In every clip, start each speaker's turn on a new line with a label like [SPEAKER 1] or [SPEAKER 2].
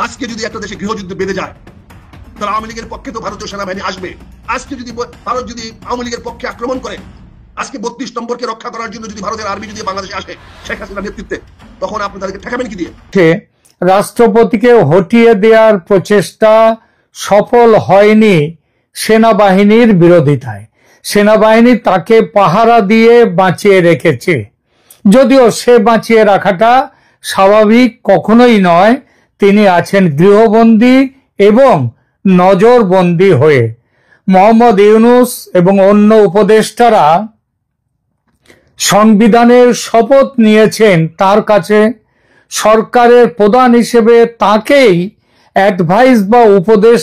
[SPEAKER 1] আজকে যদি একটা দেশে গৃহযুদ্ধ বেঁধে যায়, তাহলে আওয়ামী লীগের পক্ষে তো ভারতীয় সেনাবাহিনী আসবে। আজকে যদি ভারত যদি আওয়ামী লীগের পক্ষে আক্রমণ করে, আজকে 32 নম্বরকে রক্ষা করার জন্য যদি ভারতের আর্মি যদি বাংলাদেশে আসে শেখ হাসিনার নেতৃত্বে, তখন আপনি তাদেরকে ঠেকাবেন কি দিয়ে?
[SPEAKER 2] রাষ্ট্রপতিকে হটিয়ে দেওয়ার প্রচেষ্টা সফল হয়নি সেনাবাহিনীর বিরোধিতায়। সেনাবাহিনী তাকে পাহারা দিয়ে বাঁচিয়ে রেখেছে, যদিও সে বাঁচিয়ে রাখাটা স্বাভাবিক কখনোই নয়। তিনি আছেন গৃহবন্দী এবং নজরবন্দী হয়ে। মোহাম্মদ ইউনূস এবং অন্য উপদেষ্টারা সংবিধানের শপথ নিয়েছেন তার কাছে। সরকারের প্রধান হিসেবে তাকেই অ্যাডভাইস বা উপদেশ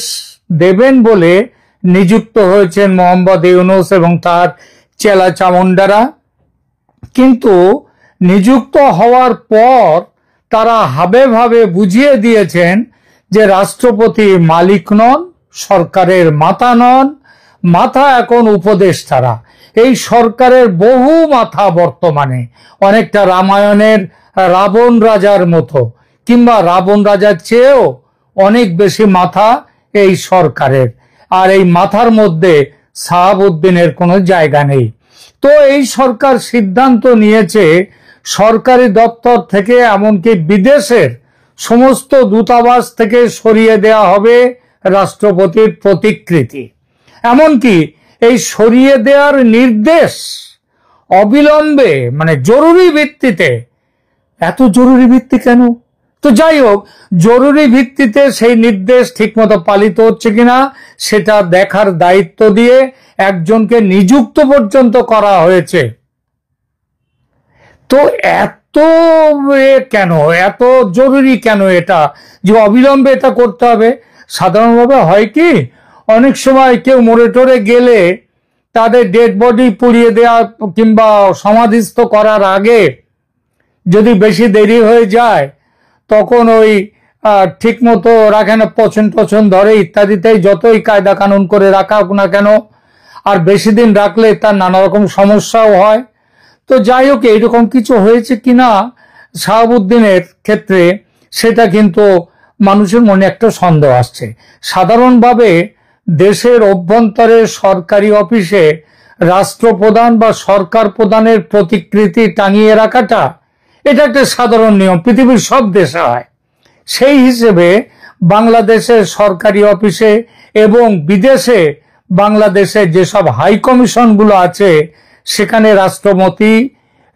[SPEAKER 2] দেবেন বলে নিযুক্ত হয়েছেন মোহাম্মদ ইউনূস এবং তার চেলা চামুন্ডারা। কিন্তু নিযুক্ত হওয়ার পর তারা হাবে ভাবে বুঝিয়ে দিয়েছেন যে রাষ্ট্রপতি মালিক নন, সরকারের মাথা নন, মাথা এখন উপদেষ্টারা। এই সরকারের বহু মাথা বর্তমানে অনেকটা রামায়ণের রাবণ রাজার মতো, কিংবা রাবণ রাজার চেয়েও অনেক বেশি মাথা এই সরকারের। আর এই মাথার মধ্যে শাহাবুদ্দিনের কোনো জায়গা নেই। তো এই সরকার সিদ্ধান্ত নিয়েছে সরকারি দপ্তর থেকে এমনকি বিদেশের সমস্ত দূতাবাস থেকে সরিয়ে দেওয়া হবে রাষ্ট্রপতির প্রতিকৃতি। এমনকি এই সরিয়ে দেওয়ার নির্দেশ অবিলম্বে, মানে জরুরি ভিত্তিতে। এত জরুরি ভিত্তি কেন? তো যাই হোক, জরুরি ভিত্তিতে সেই নির্দেশ ঠিকমতো পালিত হচ্ছে কিনা সেটা দেখার দায়িত্ব দিয়ে একজনকে নিযুক্ত পর্যন্ত করা হয়েছে। তো এত কেন, এত জরুরি কেন এটা যে অবিলম্বে এটা করতে হবে? সাধারণভাবে হয় কি, অনেক সময় কেউ মরে টরে গেলে তাদের ডেড বডি পুড়িয়ে দেওয়া কিংবা সমাধিস্থ করার আগে যদি বেশি দেরি হয়ে যায়, তখন ওই ঠিক মতো রাখে না, পছন্দ টছন ধরে ইত্যাদিতেই, যতই কায়দা কানুন করে রাখা হোক না কেন, আর বেশি দিন রাখলে তার নানা রকম সমস্যাও হয়। তো যাই হোক, এইরকম কিছু হয়েছে কিনা শাহাবুদ্দিনের ক্ষেত্রে সেটা কিন্তু মানুষের মনে একটা সন্দেহ আসছে। সাধারণভাবে দেশের অভ্যন্তরে সরকারি অফিসে রাষ্ট্রপ্রধান বা সরকার প্রধানের প্রতিকৃতি টাঙিয়ে রাখাটা এটা একটা সাধারণ নিয়ম, পৃথিবীর সব দেশে হয়। সেই হিসেবে বাংলাদেশের সরকারি অফিসে এবং বিদেশে বাংলাদেশের যেসব হাই কমিশনগুলো আছে সেখানে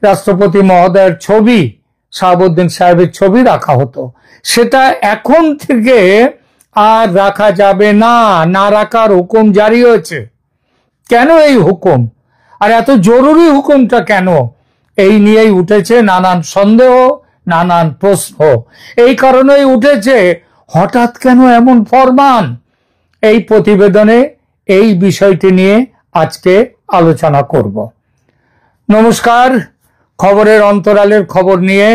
[SPEAKER 2] রাষ্ট্রপতি মহোদয়ের ছবি, শাহাবুদ্দিন সাহেবের ছবি রাখা হতো। সেটা এখন থেকে আর রাখা যাবে না, না রাখার হুকুম জারি হয়েছে। কেন এই হুকুম, আর এত জরুরি হুকুমটা কেন? এই নিয়েই উঠেছে নানান সন্দেহ, নানান প্রশ্ন। এই কারণেই উঠেছে হঠাৎ কেন এমন ফরমান। এই প্রতিবেদনে এই বিষয়টি নিয়ে আজকে আলোচনা করব। নমস্কার, খবরের অন্তরালের খবর নিয়ে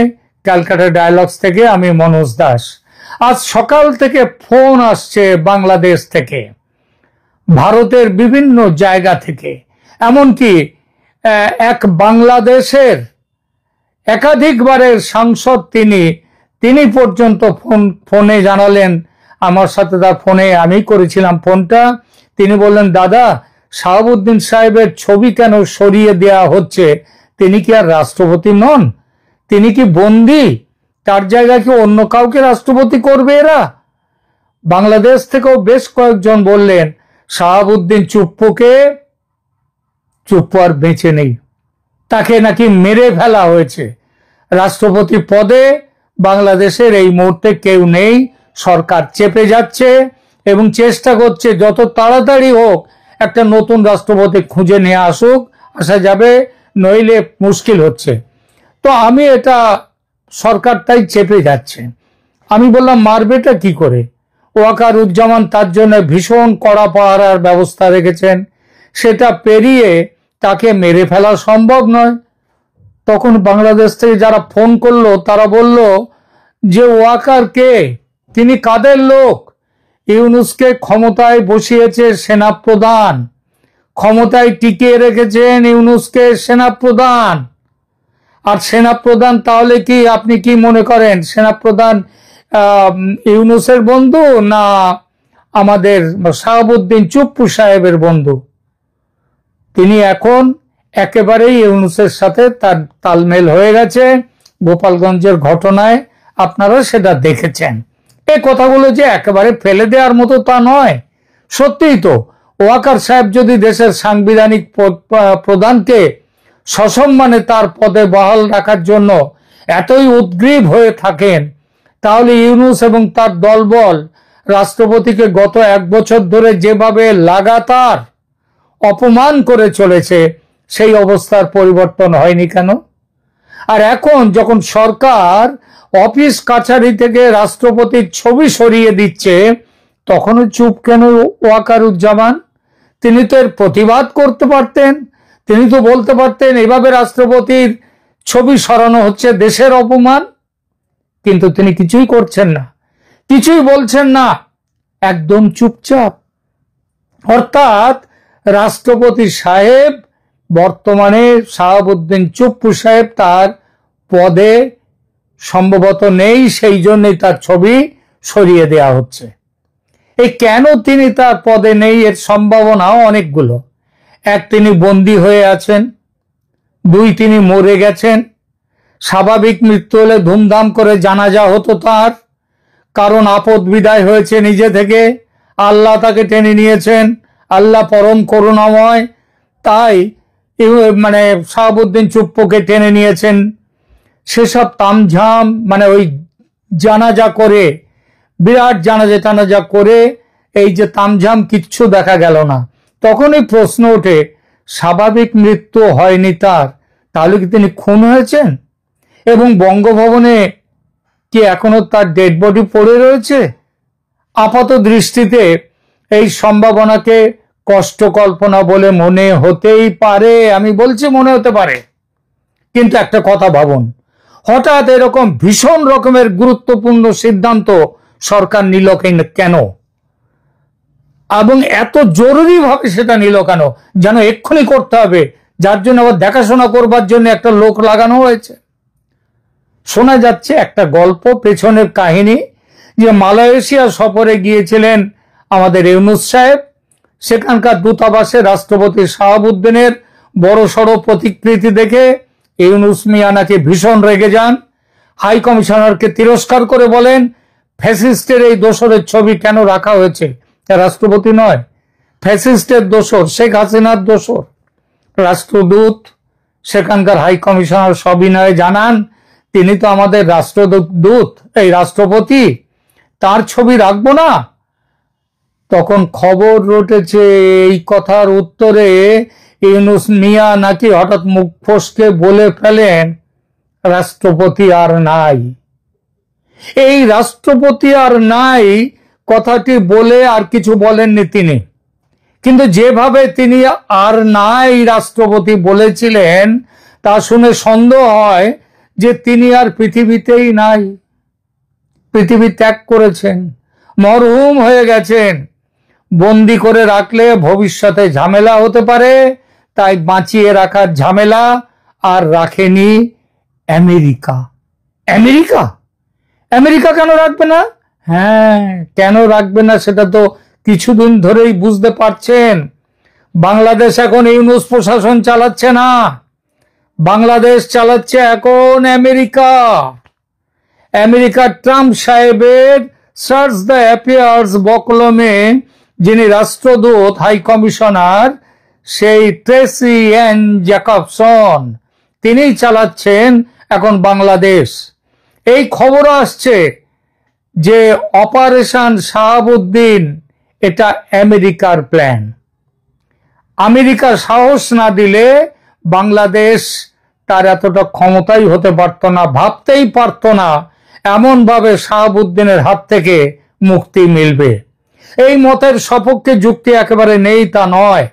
[SPEAKER 2] ক্যালকাটা ডায়ালগস থেকে আমি মনোজ দাস। আজ সকাল থেকে ফোন আসছে বাংলাদেশ থেকে, ভারতের বিভিন্ন জায়গা থেকে, এমনকি এক বাংলাদেশের একাধিকবারের সাংসদ তিনি পর্যন্ত ফোনে জানালেন, আমার সাথে তার ফোনে আমি করেছিলাম ফোনটা। তিনি বললেন, দাদা, শাহাবুদ্দিন সাহেবের ছবি কেন সরিয়ে দেওয়া হচ্ছে? তিনি কি আর রাষ্ট্রপতি নন? তিনি কি বন্দী? তার জায়গায় কি অন্য কাউকে রাষ্ট্রপতি করবে এরা? বাংলাদেশ থেকেও বেশ কয়েকজন বললেন শাহাবুদ্দিন চুপ্পু আর বেঁচে নেই, তাকে নাকি মেরে ফেলা হয়েছে। রাষ্ট্রপতি পদে বাংলাদেশের এই মুহূর্তে কেউ নেই, সরকার চেপে যাচ্ছে এবং চেষ্টা করছে যত তাড়াতাড়ি হোক একটা নতুন রাষ্ট্রপতি খুঁজে নিয়ে আসা যাবে, নইলে মুশকিল হচ্ছে। তো আমি এটা সরকার তাই চেপে যাচ্ছে। আমি বললাম, মারবেটা কি করে? ওয়াকারুজ্জামান তার জন্য ভীষণ কড়া পাহারার ব্যবস্থা রেখেছেন, সেটা পেরিয়ে তাকে মেরে ফেলা সম্ভব নয়। তখন বাংলাদেশ থেকে যারা ফোন করলো তারা বলল যে ওয়াকার কে, তিনি কাদের লোক? ইউনূসকে ক্ষমতায় বসিয়েছে সেনাপ্রধান, ক্ষমতায় টিকিয়ে রেখেছেন ইউনূসকে সেনাপ্রধান। আর সেনাপ্রধান তাহলে কি, আপনি কি মনে করেন সেনাপ্রধান ইউনূসের বন্ধু না আমাদের শাহাবুদ্দিন চুপ্পু সাহেবের বন্ধু? তিনি এখন একেবারেই ইউনূসের সাথে তার তালমেল হয়ে গেছে। গোপালগঞ্জের ঘটনায় আপনারা সেটা দেখেছেন। এই কথাগুলো যে একেবারে ফেলে দেওয়ার মতো তা নয়। সত্যিই তো ওয়াকার সাহেব যদি দেশের সাংবিধানিক প্রধানকে সসম্মানে তার পদে বহাল রাখার জন্য এতই উদ্গ্রীব হয়ে থাকেন, তাহলে ইউনূস এবং তার দলবল রাষ্ট্রপতিকে গত 1 বছর ধরে যেভাবে লাগাতার অপমান করে চলেছে, সেই অবস্থার পরিবর্তন হয়নি কেন? আর এখন যখন সরকার অফিস কাছারি থেকে রাষ্ট্রপতির ছবি সরিয়ে দিচ্ছে, তখনও চুপ কেন ওয়াকারুজ্জামান? তিনি তো এর প্রতিবাদ করতে পারতেন। তিনি তো বলতে পারতেন এভাবে রাষ্ট্রপতির ছবি সরানো হচ্ছে দেশের অপমান। কিন্তু তিনি কিছুই করছেন না, কিছুই বলছেন না, একদম চুপচাপ। অর্থাৎ রাষ্ট্রপতি সাহেব বর্তমানে শাহাবুদ্দিন চুপ্পু সাহেব তার পদে সম্ভবত নেই, সেই জন্যই তার ছবি সরিয়ে দেয়া হচ্ছে। এই কেন তিনি তার পদে নেই এর সম্ভাবনাও অনেকগুলো। 1, তিনি বন্দী হয়ে আছেন। 2, তিনি মরে গেছেন। স্বাভাবিক মৃত্যু হলে ধুমধাম করে জানাজা হতো তার, কারণ আপদ বিদায় হয়েছে নিজে থেকে। আল্লাহ তাকে টেনে নিয়েছেন, আল্লাহ পরম করুণাময়, তাই শাহাবুদ্দিন চুপ্পুকে টেনে নিয়েছেন। সেসব তামঝাম ওই জানাজা করে, বিরাট জানাজা করে এই যে তামঝাম, কিচ্ছু দেখা গেল না। তখনই প্রশ্ন ওঠে, স্বাভাবিক মৃত্যু হয়নি তার, তাহলে কি তিনি খুন হয়েছেন? এবং বঙ্গভবনে কি এখনো তার ডেড বডি পড়ে রয়েছে? আপাত দৃষ্টিতে এই সম্ভাবনাকে কষ্ট কল্পনা বলে মনে হতেই পারে, আমি বলছি মনে হতে পারে। কিন্তু একটা কথা ভাবুন, হঠাৎ এরকম ভীষণ রকমের গুরুত্বপূর্ণ সিদ্ধান্ত সরকার নিল কেন, এবং এত জরুরি ভাবে সেটা নিল কেন? যেন এক্ষুনি করতে হবে, যার জন্য আবার দেখাশোনা করবার জন্য একটা লোক লাগানো হয়েছে। শোনা যাচ্ছে একটা গল্প, পেছনের কাহিনী, যে মালয়েশিয়া সফরে গিয়েছিলেন আমাদের ইউনূস সাহেব। সেখানকার দূতাবাসে রাষ্ট্রপতি শাহাবুদ্দিনের বড় সড়ো প্রতিকৃতি দেখে ইউনূস মিয়া নাকি ভীষণ রেগে যান। হাই কমিশনারকে তিরস্কার করে বলেন, ফ্যাসিস্টের এই দোসরের ছবি কেন রাখা হয়েছে? রাষ্ট্রপতি নয়, ফ্যাসিস্টের দোসর, শেখ হাসিনার দোসর। রাষ্ট্রদূত, সেখানকার হাই কমিশনার সবিনয়ে জানান, তিনি তো আমাদের রাষ্ট্রদূত, এই রাষ্ট্রপতি, তার ছবি রাখবো না? তখন খবর রটেছে এই কথার উত্তরে ইউনূস মিয়া নাকি হঠাৎ মুখ ফসকে বলে ফেলেন, রাষ্ট্রপতি আর নাই। এই রাষ্ট্রপতি আর নাই কথাটি বলে আর কিছু বলেননি তিনি, কিন্তু যেভাবে তিনি আর নাই রাষ্ট্রপতি বলেছিলেন, তা শুনে সন্দেহ হয় যে তিনি আর পৃথিবীতেই নাই, পৃথিবী ত্যাগ করেছেন, মরহুম হয়ে গেছেন। বন্দি করে রাখলে ভবিষ্যতে ঝামেলা হতে পারে, তাই বাঁচিয়ে রাখার ঝামেলা আর রাখেনি আমেরিকা। আমেরিকা আমেরিকা কেন রাখবে না? হ্যাঁ, কেন রাখবে না সেটা তো কিছুদিন ধরেই বুঝতে পারছেন। বাংলাদেশ এখন ইউনূস প্রশাসন চালাচ্ছে না, বাংলাদেশ চালাচ্ছে এখন আমেরিকা। আমেরিকার ট্রাম্প সাহেবের সার্চ দ্য অ্যাফেয়ার্স বকলমে যিনি রাষ্ট্রদূত, হাই কমিশনার, সেই ট্রেসি এন জ্যাকবসন, তিনিই চালাচ্ছেন এখন বাংলাদেশ। এই খবর আসছে যে অপারেশন শাহাবুদ্দিন এটা আমেরিকার প্ল্যান। আমেরিকা সাহস না দিলে বাংলাদেশ তার এতটা ক্ষমতাই হতে পারত না, ভাবতেই পারত না এমন ভাবে শাহাবুদ্দিনের হাত থেকে মুক্তি মিলবে। এই মতের সপক্ষে যুক্তি একেবারে নেই তা নয়।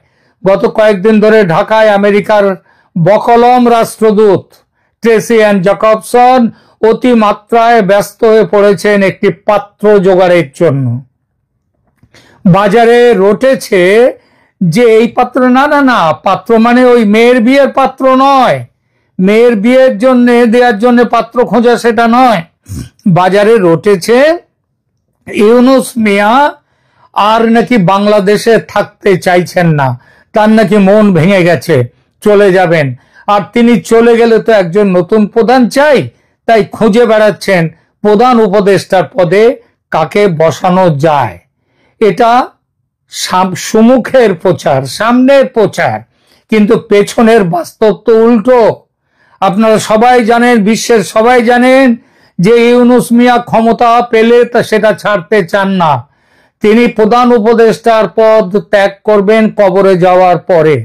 [SPEAKER 2] গত কয়েকদিন ধরে ঢাকায় আমেরিকার বকলম রাষ্ট্রদূত ট্রেসি এন জ্যাকবসন অতি মাত্রায় ব্যস্ত হয়ে পড়েছেন একটি পাত্র জোগাড়ের জন্য। বাজারে রটেছে যে এই পাত্র, না না না, পাত্র মানে ওই মেয়ের বিয়ের পাত্র নয়, মেয়ের বিয়ের জন্য দেওয়ার জন্য পাত্র খোঁজা সেটা নয়। বাজারে রটেছে ইউনূস মিয়া আর নাকি বাংলাদেশে থাকতে চাইছেন না, তার নাকি মন ভেঙে গেছে, চলে যাবেন। আর তিনি চলে গেলে তো একজন নতুন প্রধান চাই, তাই খুঁজে বেড়াচ্ছেন প্রধান উপদেষ্টার পদে কাকে বসানো যায়। এটা সুমুখের প্রচার, সামনের প্রচার, কিন্তু পেছনের বাস্তব তো উল্টো। আপনারা সবাই জানেন, বিশ্বের সবাই জানেন যে ইউনূস মিয়া ক্ষমতা পেলে তা সেটা ছাড়তে চান না। তিনি প্রধান উপদেষ্টার পদ ত্যাগ করবেন কবরে যাওয়ার পরে।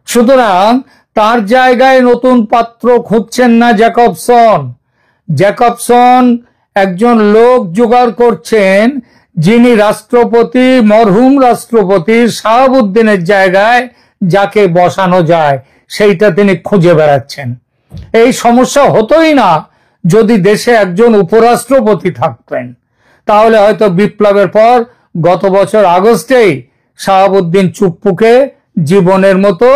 [SPEAKER 2] সুতরাং তার জায়গায় নতুন পাত্র খুঁজছেন না জ্যাকবসন। জ্যাকবসন একজন লোক জোগাড় করছেন যিনি রাষ্ট্রপতি, মরহুম রাষ্ট্রপতি শাহাবুদ্দিনের জায়গায় যাকে বসানো যায় সেইটা তিনি খুঁজে বেড়াচ্ছেন। এই সমস্যা হতোই না যদি দেশে একজন উপরাষ্ট্রপতি থাকতেন, তাহলে হয়তো বিপ্লবের পর গত বছর আগস্টেই শাহাবুদ্দিন চুপ্পুকে জীবনের মতো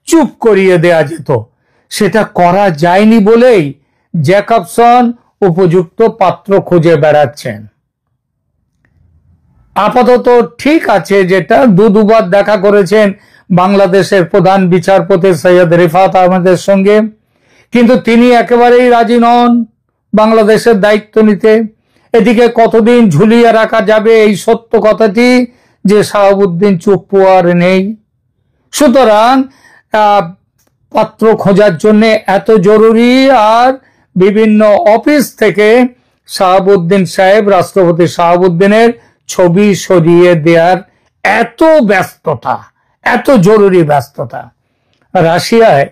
[SPEAKER 2] চুপ করিয়ে দেয়া যেত। সেটা করা যায়নি বলেই জ্যাকবসন উপযুক্ত পাত্র খুঁজে বেড়াচ্ছেন। আপাতত ঠিক আছে, যেটা দুবার দেখা করেছেন বাংলাদেশের প্রধান বিচারপতি সৈয়দ রিফাত আহমেদের সঙ্গে, কিন্তু তিনি একেবারেই রাজি নন বাংলাদেশের দায়িত্ব নিতে। এদিকে কতদিন ঝুলিয়ে রাখা যাবে এই সত্য কথাটি যে শাহাবুদ্দিন চুপ্পু আর নেই। সুতরাং পাত্র খোঁজার জন্য এত জরুরি, আর বিভিন্ন অফিস থেকে শাহাবুদ্দিন সাহেব, রাষ্ট্রপতি শাহাবুদ্দিনের ছবি সরিয়ে দেওয়ার এত ব্যস্ততা, এত জরুরি ব্যস্ততা। রাশিয়ায়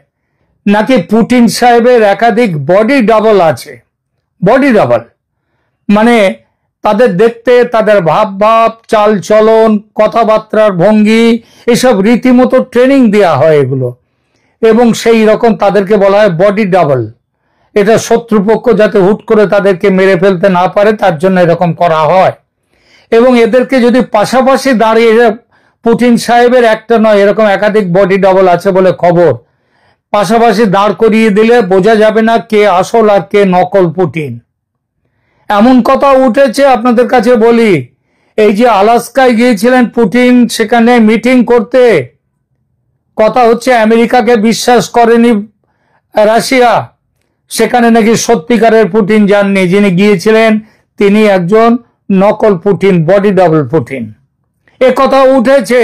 [SPEAKER 2] নাকি পুতিন সাহেবের একাধিক বডি ডাবল আছে। বডি ডাবল মানে তাদের দেখতে, তাদের ভাব, চাল চলন, কথাবার্তার ভঙ্গি, এসব রীতিমতো ট্রেনিং দেওয়া হয় এগুলো, এবং সেই রকম তাদেরকে বলা হয় বডি ডাবল। এটা শত্রুপক্ষ যাতে হুট করে তাদেরকে মেরে ফেলতে না পারে তার জন্য এরকম করা হয়। এবং এদেরকে যদি পাশাপাশি দাঁড়িয়ে, পুতিন সাহেবের একটা নয় এরকম একাধিক বডি ডাবল আছে বলে খবর, পাশাপাশি দাঁড় করিয়ে দিলে বোঝা যাবে না কে আসল আর কে নকল পুতিন। এমন কথা উঠেছে, আপনাদের কাছে বলি, এই যে আলাস্কায় গিয়েছিলেন পুতিন সেখানে মিটিং করতে, কথা হচ্ছে আমেরিকাকে বিশ্বাস করেনি রাশিয়া, সেখানে নাকি সত্যিকারের পুতিন যাননি, যিনি গিয়েছিলেন তিনি একজন নকল পুতিন, বডি ডাবল পুতিন। এ কথা উঠেছে,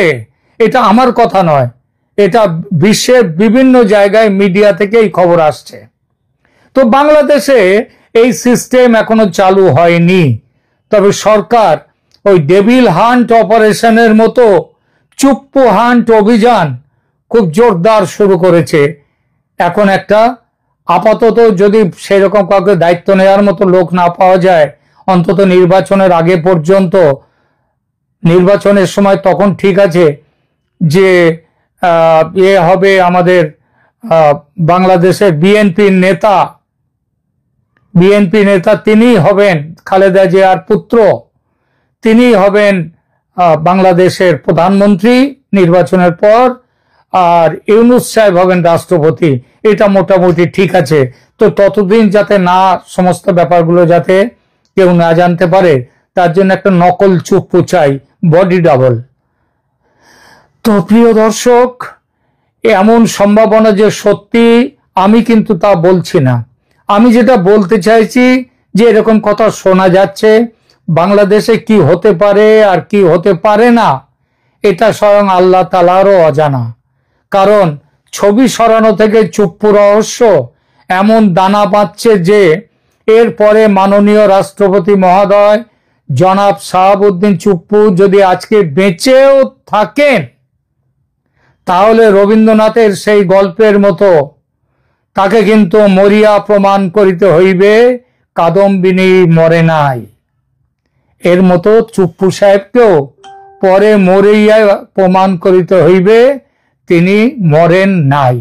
[SPEAKER 2] এটা আমার কথা নয়, এটা বিশ্বের বিভিন্ন জায়গায় মিডিয়া থেকে এই খবর আসছে। তো বাংলাদেশে এই সিস্টেম এখনো চালু হয়নি, তবে সরকার ওই ডেভিল হান্ট অপারেশনের মতো চুপ্পু হান্ট অভিযান খুব জোরদার শুরু করেছে। এখন একটা আপাতত যদি সেরকম কাউকে দায়িত্ব নেওয়ার মতো লোক না পাওয়া যায়, অন্তত নির্বাচনের আগে পর্যন্ত, নির্বাচনের সময় তখন ঠিক আছে যে হবে আমাদের বাংলাদেশের বিএনপি নেতা তিনি হবেন খালেদা জিয়ার পুত্র, তিনি হবেন বাংলাদেশের প্রধানমন্ত্রী নির্বাচনের পর, আর ইউনূস সাহেব হবেন রাষ্ট্রপতি। এটা মোটামুটি ঠিক আছে। তো ততদিন যাতে না সমস্ত ব্যাপারগুলো যাতে কেউ না জানতে পারে, তার জন্য একটা নকল চুপ্পু চাই, বডি ডাবল। তো প্রিয় দর্শক, এমন সম্ভাবনা যে সত্যি, আমি কিন্তু তা বলছি না। আমি যেটা বলতে চাইছি যে এরকম কথা শোনা যাচ্ছে, বাংলাদেশে কি হতে পারে আর কি হতে পারে না এটা স্বয়ং আল্লাহ তাআলারও অজানা। কারণ ছবি সরানো থেকে চুপ্পু রহস্য এমন দানা বাঁধছে যে এরপরে মাননীয় রাষ্ট্রপতি মহোদয় জনাব শাহাবুদ্দিন চুপ্পু যদি আজকে বেঁচেও থাকেন, তাহলে রবীন্দ্রনাথের সেই গল্পের মতো তাকে কিন্তু মরিয়া প্রমাণ করিতে হইবে কাদম্বিনী মরে নাই। এর মতো চুপ্পু সাহেবকেও পরে মরিয়া প্রমাণ করিতে হইবে তিনি মরেন নাই।